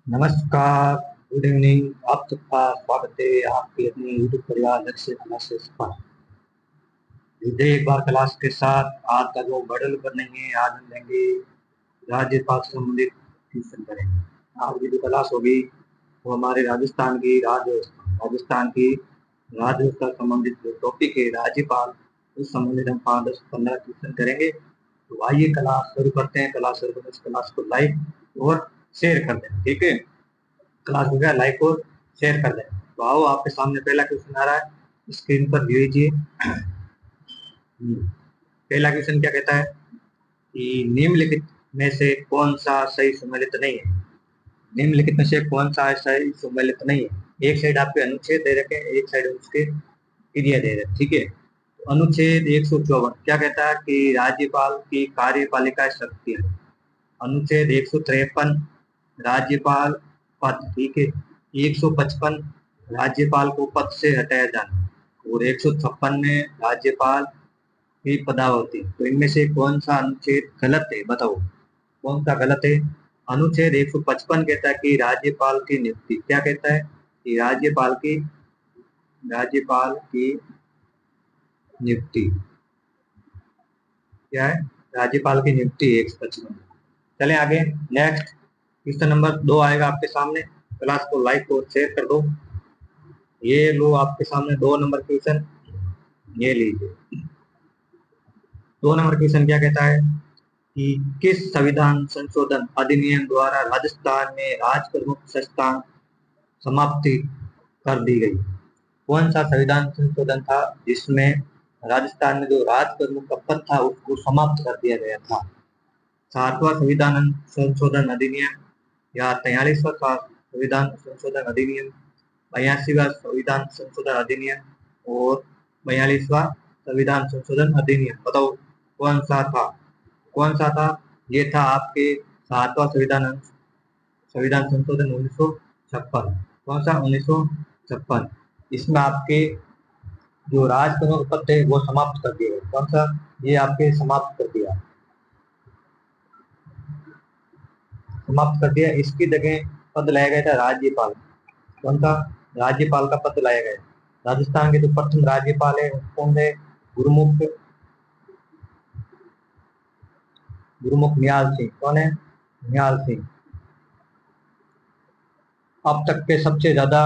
नमस्कार। Good evening. आप सबका स्वागत है आपके अपने यूट्यूब परिवार लक्ष्य क्लासेस पर। फिर एक बार क्लास के साथ आज का जो मॉडल पर नहीं है, आज हम लेंगे राज्यपाल से संबंधित क्वेश्चन करेंगे। आज की जो क्लास होगी वो हमारे राजव्यवस्था संबंधित जो टॉपिक है राज्यपाल, उस संबंधित हम 5, 10, 15 क्वेश्चन करेंगे। तो आइए क्लास शुरू करते हैं। क्लास शुरू करने से क्लास को लाइक और शेयर कर दें, ठीक है। क्लास हो गया, लाइक और शेयर कर दें। तो आओ, आपके सामने पहला क्वेश्चन आ रहा है, स्क्रीन पर व्यू कीजिए। पहला क्वेश्चन क्या कहता है कि निम्नलिखित में से कौन सा सही सम्मिलित नहीं है। निम्नलिखित में से कौन सा सही सम्मिलित नहीं है। एक साइड आपके अनुच्छेद दे रखे हैं, एक साइड उसके क्रिया दे रहे हैं, ठीक है। तो अनुच्छेद 154 क्या कहता है कि राज्यपाल की कार्यपालिका शक्तियां। अनुच्छेद 153 राज्यपाल पद, ठीक है। 155 राज्यपाल को पद से हटाया जाना और 156 में राज्यपाल की पदावधि। तो इनमें से कौन सा अनुच्छेद गलत है, बताओ कौन सा गलत है। अनुच्छेद 155 कहता है कि राज्यपाल की नियुक्ति, क्या कहता है कि राज्यपाल की नियुक्ति क्या है, राज्यपाल की नियुक्ति 155। चले आगे, नेक्स्ट क्वेश्चन नंबर 2 आएगा आपके सामने। क्लास को लाइक और शेयर कर दो। ये लो आपके सामने 2 नंबर क्वेश्चन, ये लीजिए। 2 नंबर क्वेश्चन क्या कहता है कि किस संविधान संशोधन अधिनियम द्वारा राजस्थान में राज प्रमुख संस्थान समाप्ति कर दी गई। कौन सा संविधान संशोधन था जिसमें राजस्थान में जो राज प्रमुख का पद था उसको समाप्त कर दिया गया था। 7वां संविधान संशोधन अधिनियम या 43वां संविधान संशोधन अधिनियम, 82वां संविधान संशोधन अधिनियम और 42वां संविधान संशोधन अधिनियम। बताओ कौन सा था, कौन सा था। ये था आपके 7वां संविधान संविधान संशोधन 1956। कौन सा, 1956। इसमें आपके जो राज प्रमुख पद थे वो समाप्त कर दिए गए। कौन सा, ये आपके समाप्त कर दिया, समाप्त कर दिया। इसकी जगह पद लाया गया था राज्यपाल। कौन सा, राज्यपाल का पद लाया गया। राजस्थान के जो प्रथम राज्यपाल है कौन थे, गुरुमुख गुरुमुख निहाल सिंह। कौन है, निहाल सिंह। अब तक के सबसे ज्यादा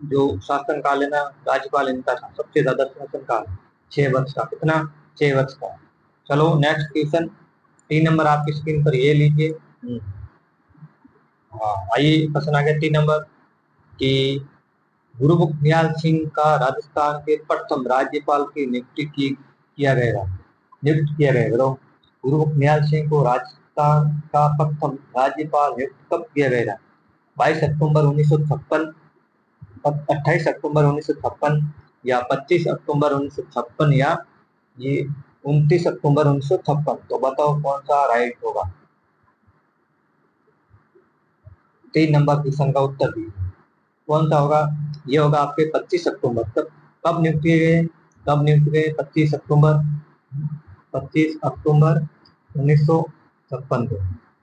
जो शासन काल है ना राज्यपाल इनका था, सबसे ज्यादा शासन काल 6 वर्ष का। कितना, 6 वर्ष का। चलो नेक्स्ट क्वेश्चन 3 नंबर आपकी स्क्रीन पर ये लीजिए। हाँ, आइए क्वेश्चन आ गया 3 नंबर कि गुरुमुख निहाल सिंह का राजस्थान के प्रथम राज्यपाल की नियुक्ति की किया गया नियुक्त किया गया। बताओ गुरुमुख निहाल सिंह को राजस्थान का प्रथम राज्यपाल नियुक्त कब किया गया। 22 अक्टूबर 1956, 28 अक्टूबर 1956 या 25 अक्टूबर 1956 या ये 29 अक्टूबर 1956। तो बताओ कौन सा राइट होगा। 3 नंबर क्वेश्चन का उत्तर दीजिए, कौन सा होगा। ये होगा आपके 25 अक्टूबर। तब कब नियुक्त किए गए, कब नियुक्त किए, 25 अक्टूबर 1956 को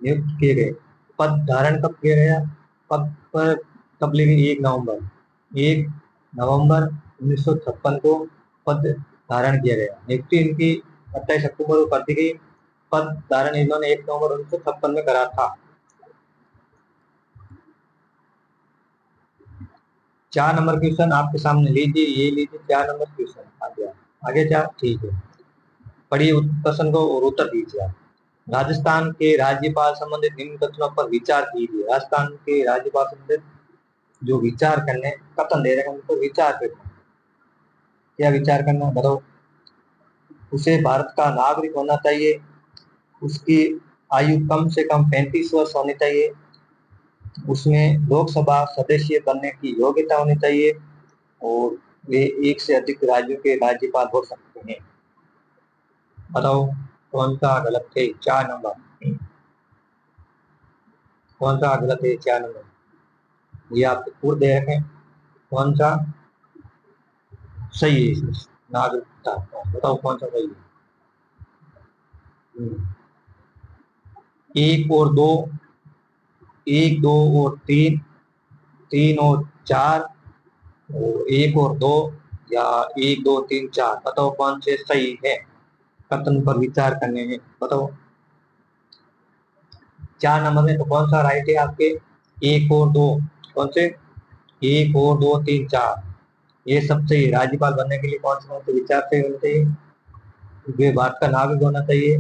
नियुक्त किए गए। पद धारण कब किया गया, पद पर कब ली गई, 1 नवंबर 1956 को पद धारण किया गया। नियुक्ति इनकी 28 अक्टूबर को कर दी गई। पद धारण इन्होंने 1 नवंबर 1956 में करा था। 4 नंबर क्वेश्चन आपके सामने लीजिए, ये लीजिए 4 नंबर क्वेश्चन आ गया। आगे क्या, ठीक है। पढ़िए प्रश्न को और उत्तर दीजिए आप। राजस्थान के राज्यपाल संबंधित निम्न कथनों पर विचार कीजिए। राजस्थान के राज्यपाल संबंधित जो विचार करने कथन दे रहे हैं उनको विचार करना। क्या विचार करना, बताओ। उसे भारत का नागरिक होना चाहिए, उसकी आयु कम से कम 35 वर्ष होनी चाहिए, उसमें लोकसभा सदस्य बनने की योग्यता होनी चाहिए और वे एक से अधिक राज्यों के राज्यपाल हो सकते हैं। बताओ कौन सा गलत है। 4 नंबर, कौन सा गलत है। 4 नंबर ये आपको पूर्व दे रखे हैं, कौन सा सही है इसमें। नागरिकता, बताओ कौन सा सही है। 1 और 2 एक, दो और तीन, तीन और चार, और एक और दो, या एक, दो, तीन, चार। बताओ कौन से सही है, कथन पर विचार करने में बताओ। 4 नंबर में तो कौन सा राइट है आपके? एक और दो। कौन से? एक और दो, तीन, चार, ये सब सही है। राज्यपाल बनने के लिए कौन से विचार सही होने चाहिए? वे भारत का नागरिक होना चाहिए,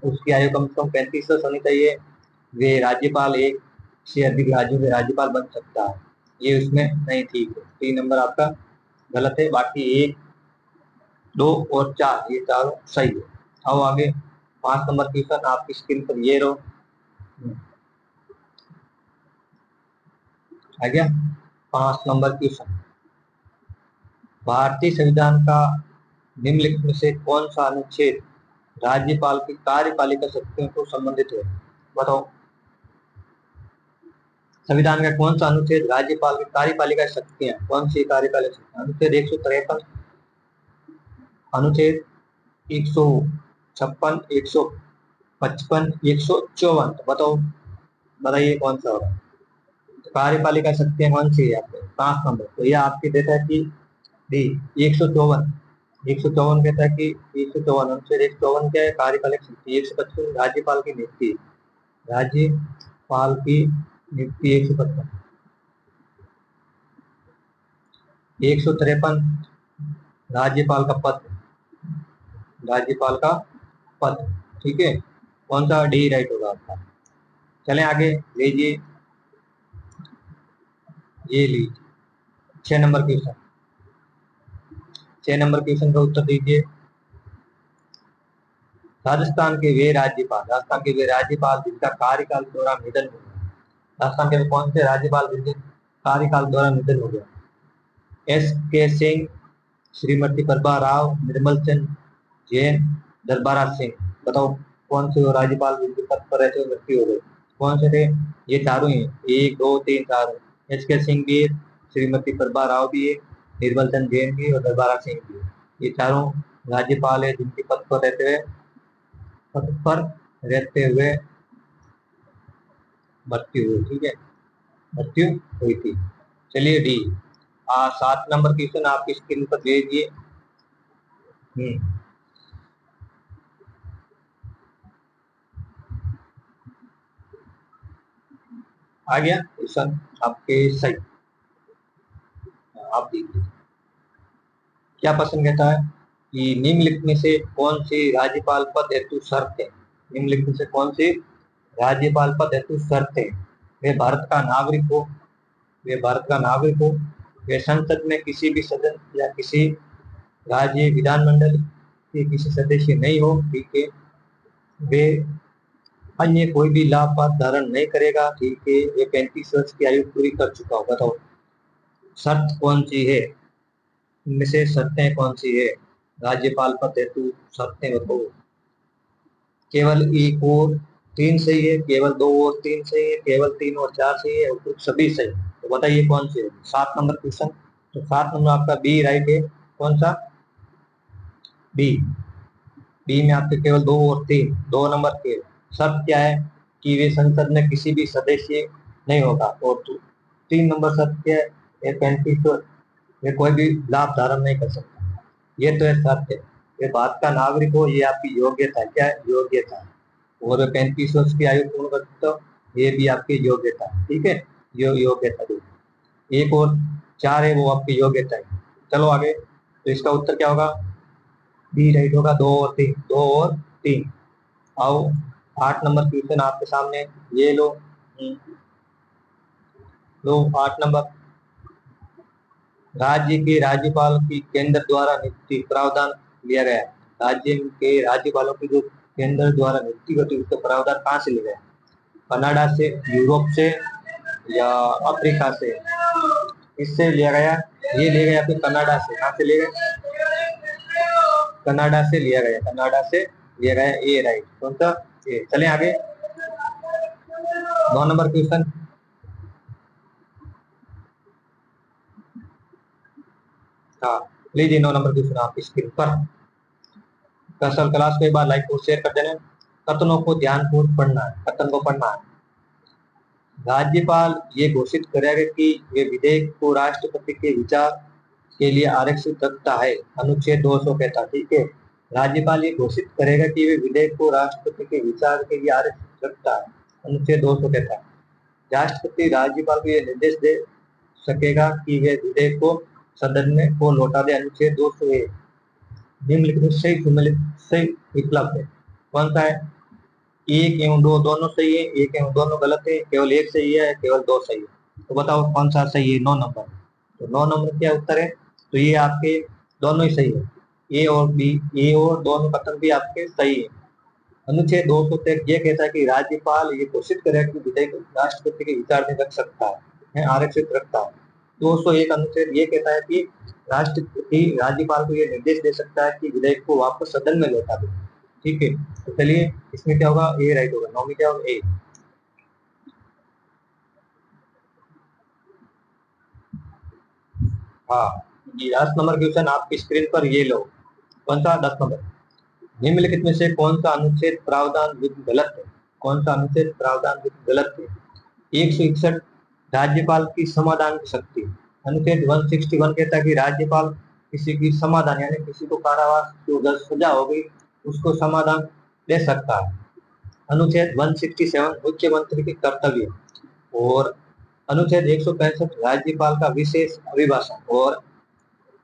उसकी आयु कम से कम 35 वर्ष होनी चाहिए, वे राज्यपाल एक से अधिक राज्यों के राज्यपाल बन सकता है। ये उसमें नहीं, ठीक है। 3 नंबर आपका गलत है, बाकी एक, दो और चार, ये चारों सही है। आओ आगे, 5 नंबर क्वेश्चन आपकी स्क्रीन पर ये रहो। आ गया 5 नंबर क्वेश्चन। भारतीय संविधान का निम्नलिखित में से कौन सा अनुच्छेद राज्यपाल की कार्यपालिका शक्तियों को संबंधित है? बताओ, संविधान का कौन सा अनुच्छेद राज्यपाल की कार्यपालिका शक्तियां, कौन सी कार्यपालिका शक्तियां? अनुच्छेद 153, अनुच्छेद 156, 155, 154। बताओ, बताइए कौन सा होगा? तो कार्यपालिका शक्तियां कौन सी है आपके 5 नंबर? तो यह आपके देता है कि डी 154। 154 कहता है कि 154 अनुच्छेद 154 क्या है? कार्यपालिक शक्ति। 155 राज्यपाल की नियुक्ति, राज्यपाल की नियुक्ति 155। 153 राज्यपाल का पद, राज्यपाल का पद, ठीक है। कौन सा? डी राइट होगा आपका। चलें आगे, लीजिए, ये लीजिए 6 नंबर क्वेश्चन। 6 नंबर क्वेश्चन का उत्तर दीजिए। राजस्थान के वे राज्यपाल, राजस्थान के वे राज्यपाल जिनका कार्यकाल के दौरान निधन हो गया। राजस्थान के कौन से राज्यपाल जिनके कार्यकाल के दौरान निधन हो गया? एस के सिंह, श्रीमती प्रभा राव, निर्मल चंद जैन, दरबारा सिंह। बताओ कौन से वो राज्यपाल जिनके पद पर रहते हुए मृत्यु हो गई? कौन से थे? ये चारों ही, एक, दो, तीन, चारों। एस के सिंह भी है, श्रीमती प्रभा राव भी है, निर्मल चंद जैन भी और दरबारा सिंह भी है। ये चारों राज्यपाल है जिनके पद पर रहते हुए मृत्यु हुई, ठीक है, मृत्यु हुई थी। चलिए डी। 7 नंबर क्वेश्चन आपकी स्क्रीन पर भेजिए। आ गया क्वेश्चन आपके सही। आप देखिए क्या प्रश्न कहता है कि निम्नलिखित में से कौन सी राज्यपाल पद हेतु शर्त है? निम्नलिखित में से कौन सी राज्यपाल पद हेतु शर्त है? वे भारत का नागरिक हो, वे भारत का नागरिक हो, वे संसद में किसी भी सदन या किसी राज्य विधानमंडल के किसी सदस्य नहीं हो, ठीक है, वे अन्य कोई भी लाभ पात धारण नहीं करेगा, ठीक है, ये 35 वर्ष की आयु पूरी कर चुका होगा। तो शर्त कौन सी है? इनमें से शर्तें कौन सी है? राज्यपाल पद हेतु शर्तें बताओ। केवल एक और तीन सही है, केवल दो और तीन सही है, केवल तीन और चार सही है, और कुछ सभी सही। तो बताइए कौन सी है? 7 नंबर क्वेश्चन। तो 7 नंबर आपका बी राइट है। कौन सा? बी। बी में आपके केवल दो और तीन, 2 नंबर के शर्त क्या है? कि वे संसद में किसी भी सदस्य नहीं होगा। और 3 नंबर शर्त क्या है? ये 35 वे कोई भी लाभ धारण नहीं कर सकता। ये तो है शर्त है। ये भारत का नागरिक हो, ये आपकी योग्यता है। क्या है? योग्यता है। और 35 वर्ष की आयु पूर्ण कर सकते हो, ये भी आपकी योग्यता है, ठीक है। यो योग्यता दो। एक और चार है, वो आपकी योग्यता है। चलो आगे, तो इसका उत्तर क्या होगा? बी राइट होगा। दो और तीन, दो और तीन। आओ, 8 नंबर क्वेश्चन आपके सामने, ये लो। लो 8 नंबर। राज्य के राज्यपाल की केंद्र द्वारा नियुक्ति प्रावधान लिया गया है। राज्य के राज्यपालों की जो केंद्र द्वारा नियुक्ति होती है, उसका प्रावधान कहाँ से लिया गया? कनाडा से, यूरोप से, या अफ्रीका से? इससे लिया गया, ये लिया गया आपके कनाडा से। कहाँ से लिया गया? कनाडा से लिया गया, कनाडा से लिया गया। ए राइट। कौन सा? ए। चले आगे, 9 नंबर क्वेश्चन। हाँ, लीजिए 9 नंबर क्वेश्चन आपकी स्क्रीन पर। कसल क्लास को एक बार लाइक और शेयर कर देना। कथनों को ध्यानपूर्वक पढ़ना है, कथन को पढ़ना है। राज्यपाल ये घोषित करेगा कि ये विधेयक को राष्ट्रपति के विचार के लिए आरक्षित रखता है, अनुच्छेद 200 कहता है। ठीक है, राज्यपाल ये घोषित करेगा कि वे विधेयक को राष्ट्रपति के विचार के लिए आरक्षित रखता है, अनुच्छेद 200 कहता है। राष्ट्रपति राज्यपाल को यह निर्देश दे सकेगा कि वे विधेयक को सदन में को लौटा दे, अनुच्छेद 200 निम्नलिखित में सही सम्मिलित सही विकल्प है। कौन सा है? एक एवं दो दोनों सही है, एक एवं दोनों गलत है, केवल एक सही है, केवल दो सही है। तो बताओ कौन सा सही है? 9 नंबर। तो 9 नंबर क्या उत्तर है? तो ये आपके दोनों ही सही है, ए और बी, ए और दोनों कथन भी आपके सही है। अनुच्छेद 203 ये कहता है कि राज्यपाल ये घोषित करेगा कि विधेयक राष्ट्रपति के विचार में रख सकता है, आरक्षित रखता है। 201 अनुच्छेद ये कहता है कि राष्ट्रपति राज्यपाल को ये निर्देश दे सकता है कि विधेयक को वापस सदन में लौटा दे। ठीक है, तो चलिए इसमें क्या होगा? ए राइट होगा। 9 में क्या होगा? ए। हाँ, ये 10 नंबर क्वेश्चन आपकी स्क्रीन पर ये लो। कौन सा? 10 नंबर। निम्नलिखित में से कौन सा अनुच्छेद प्रावधान विधि गलत है? कौन सा अनुच्छेद प्रावधान विधि गलत है? 161 राज्यपाल की समाधान की शक्ति। अनुच्छेद 161 कहता है कि राज्यपाल किसी की समाधान यानी किसी को कारावास जो सजा हो गई उसको समाधान दे सकता है। अनुच्छेद 167 मुख्यमंत्री के कर्तव्य। और अनुच्छेद 165 राज्यपाल का विशेष अभिभाषण। और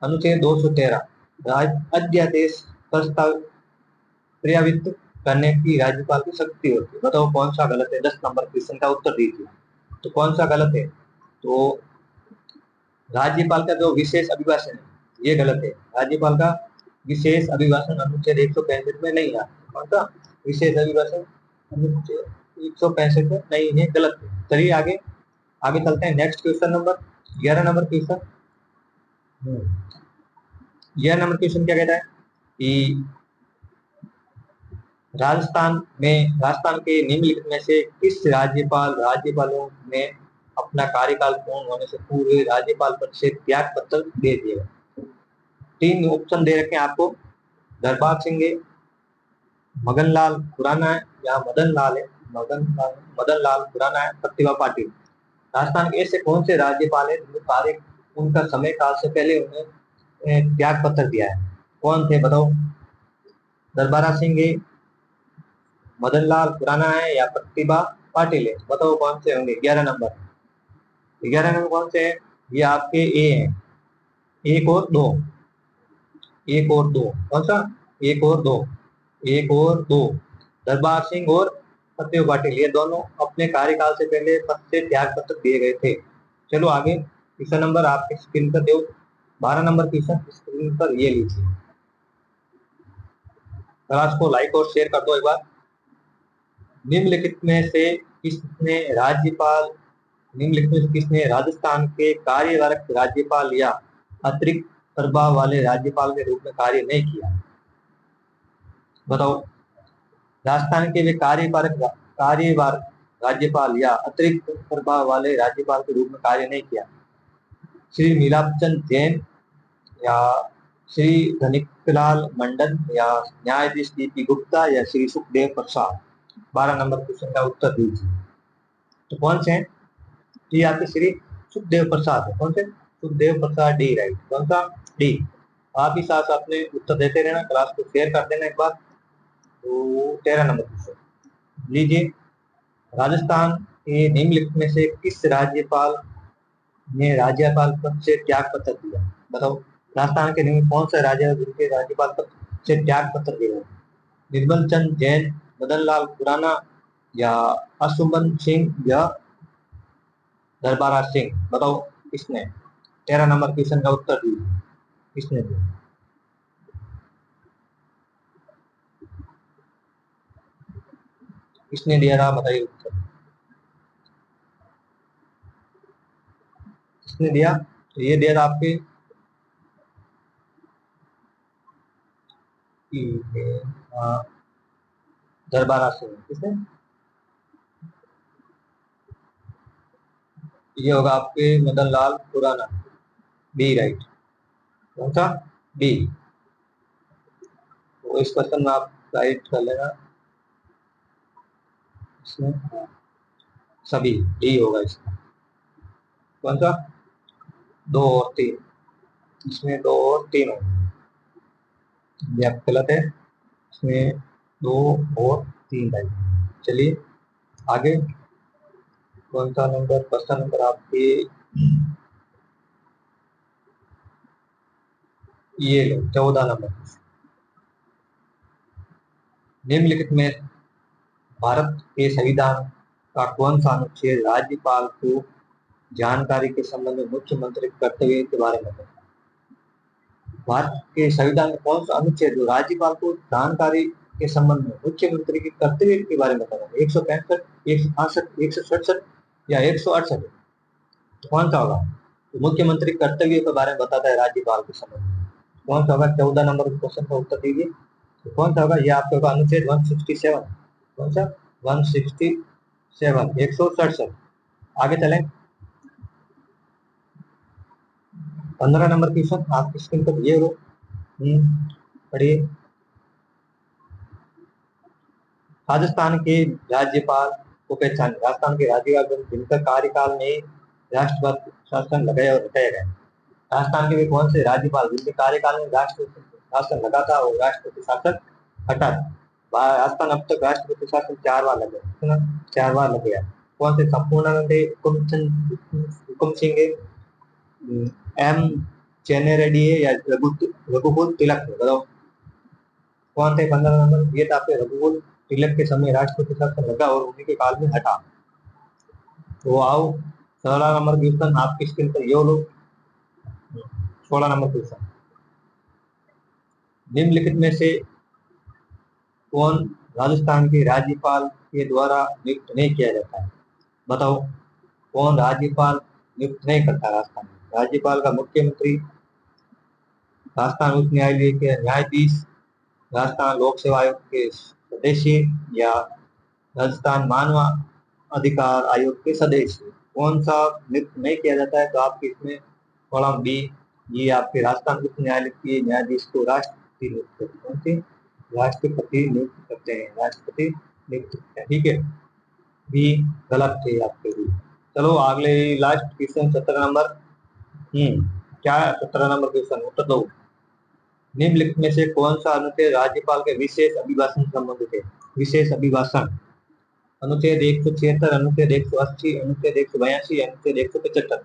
अनुच्छेद 213 अध्यादेश प्रस्ताव क्रियान्वित करने की राज्यपाल की शक्ति होती है। बताओ कौन सा गलत है? 10 नंबर क्वेश्चन का उत्तर दीजिए। तो कौन सा गलत है? तो राज्यपाल का जो विशेष अभिभाषण है ये गलत है। राज्यपाल का विशेष अभिभाषण अनुच्छेद 165 में नहीं है। कौन सा विशेष अभिभाषण? अनुच्छेद 165 में नहीं है, गलत है। चलिए आगे आगे चलते हैं। Next question number 11 number question. 11 number question क्या कहता है कि राजस्थान के निम्नलिखित में से किस राज्यपालों ने अपना कार्यकाल पूर्ण होने से पूर्व राज्यपाल पद से त्याग पत्र दे दिया? 3 ऑप्शन दे रखे हैं आपको। दरबार सिंह है, मगन लाल खुराना है, या मदन लाल खुराना है, प्रतिभा पाटिल। राजस्थान के ऐसे कौन से राज्यपाल है जिनके कार्य उनका समय काल से पहले उन्हें त्याग पत्र दिया है? कौन थे बताओ? दरबारा सिंह है, मदन लाल खुराना है, या प्रतिभा पाटिल है? बताओ कौन से होंगे? 11 नंबर। 11 नंबर कौन से है? ये आपके ए हैं, एक और दो। एक और दो कौन सा? एक और दो, एक और दो। दरबार सिंह और प्रतिभा पाटिल ये दोनों अपने कार्यकाल से पहले पद से त्याग पत्र दिए गए थे। चलो आगे क्वेश्चन नंबर आपके स्क्रीन पर दो। 12 नंबर क्वेश्चन स्क्रीन पर ये लीजिए। क्लास को लाइक और शेयर कर दो एक बार। निम्नलिखित में से किसने राजस्थान के कार्यवाहक राज्यपाल या अतिरिक्त प्रभाव वाले राज्यपाल के रूप में कार्य नहीं किया? बताओ। राजस्थान के वे कार्यवाहक राज्यपाल या अतिरिक्त प्रभाव वाले राज्यपाल के रूप में कार्य नहीं किया? श्री मीराबचंद जैन, या श्री धनिकलाल मंडन, या न्यायाधीश दीपी गुप्ता, या श्री सुखदेव प्रसाद। 12 नंबर क्वेश्चन का उत्तर दीजिए। तो कौन से हैं? ये आपके श्री सुखदेव प्रसाद है। कौन से? सुखदेव प्रसाद, डी राइट। कौन सा? डी। आप ही साथ अपने उत्तर देते रहना, क्लास को शेयर कर देना एक बार। तो 13 नंबर क्वेश्चन लीजिए। राजस्थान के निम्नलिखित में से किस राज्यपाल ने राज्यपाल पद से त्याग पत्र दिया? बताओ। राजस्थान के निम्न कौन सा राज्य जिनके राज्यपाल पद से त्याग पत्र दिया? निर्मल चंद जैन, मदन लाल खुराना, या अशुभन सिंह, या दरबारा सिंह। बताओ किसने? 13 नंबर क्वेश्चन का उत्तर दीजिए। किसने दिया? किसने दिया था? बताइए उत्तर। किसने दिया? तो ये दिया था आपके दरबारा सिंह। किसने? ये होगा आपके मदन लाल खुराना, बी राइट। कौन सा? बी। तो इस क्वेश्चन में आप राइट कर लेना इसमें। सभी, डी होगा इसका। कौन सा? 2 और 3, इसमें 2 और 3 होगा, ये आप गलत है, इसमें 2 और 3 टाइप। चलिए आगे, कौन सा नंबर, क्वेश्चन नंबर आपके ये लो 14 नंबर। निम्नलिखित में भारत के संविधान का कौन सा अनुच्छेद राज्यपाल को जानकारी के संबंध में मुख्यमंत्री के कर्तव्य के बारे में बताता है? भारत के संविधान का कौन सा अनुच्छेद जो राज्यपाल को जानकारी के संबंध में मुख्यमंत्री के कर्तव्य के बारे में बताता है? 165, 166, 167 या 168? तो कौन सा होगा? तो मुख्यमंत्री कर्तव्य के बारे में बताता है राज्यपाल के संबंध में। कौन सा होगा? 14 नंबर क्वेश्चन का उत्तर दीजिए। तो कौन सा होगा? ये आपका होगा अनुच्छेद 167। कौन सा? 167, 167। आगे चलें, 15 नंबर क्वेश्चन आपकी स्क्रीन पर ये हो। पढ़िए। राजस्थान के राज्यपाल को पहचान, राजस्थान के राज्यपाल जिनका कार्यकाल में राष्ट्रपति शासन लगाया और हटाया गया। राजस्थान के वे कौन से राज्यपाल जिनके कार्यकाल में राष्ट्रपति शासन लगा था और राष्ट्रपति शासन हटा? राजस्थान अब तक राष्ट्रपति शासन 4 बार लग गया, 4 बार लग गया। कौन से? संपूर्णानंद, हुकुम सिंह, एम चेन्नई रेड्डी है या रघुकुल तिलक है? बताओ कौन थे 15 नंबर? ये था आपके रघुकुल तिलक के समय राष्ट्रपति शासन लगा और उन्हीं के काल में हटा। तो आओ 16 नंबर क्वेश्चन आपकी स्क्रीन पर ये लोग। 16 नंबर क्वेश्चन, निम्नलिखित में से कौन राजस्थान के राज्यपाल के द्वारा नियुक्त नहीं किया जाता है? बताओ कौन राज्यपाल नियुक्त नहीं करता राजस्थान में? राज्यपाल का मुख्यमंत्री, राजस्थान उच्च न्यायालय के न्यायाधीश, राजस्थान लोक सेवा आयोग के सदस्य या राजस्थान मानव अधिकार आयोग के सदस्य? कौन सा नियुक्त नहीं किया जाता है? तो आपके इसमें कॉलम बी, ये आपके राजस्थान उच्च न्यायालय के न्यायाधीश को राष्ट्रपति नियुक्त करते हैं। कौन से? राष्ट्रपति नियुक्त करते हैं, राष्ट्रपति नियुक्त करते हैं। ठीक है, बी गलत थे आपके भी। चलो अगले लास्ट क्वेश्चन 17 नंबर। क्या है 17 नंबर क्वेश्चन? उत्तर दो। निम्नलिखित में से कौन सा अनुच्छेद राज्यपाल के विशेष अभिभाषण से संबंधित है? विशेष अभिभाषण, अनुच्छेद 176, अनुच्छेद 180, अनुच्छेद 182, अनुच्छेद 175।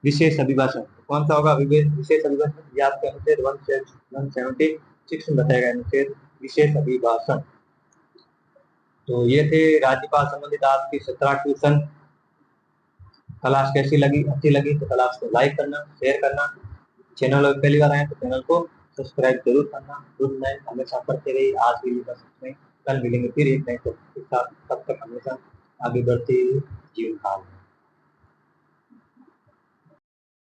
विशेष अभिभाषण कौन सा होगा? विशेष अभिभाषण ये आपके अनुच्छेद 176 में बताया गया अनुच्छेद विशेष अभिभाषण। तो ये थे राज्यपाल संबंधित आपकी 17 क्वेश्चन। क्लास कैसी लगी? अच्छी लगी तो क्लास को लाइक करना, शेयर करना। चैनल पहली बार आए तो चैनल को सब्सक्राइब जरूर करना। गुड नाइट, हमेशा पढ़ते रहिए। आज के लिए बस इतना ही, कल मिलेंगे फिर एक नए टॉपिक के साथ। तब तक हमेशा आगे बढ़ते जीवन काल।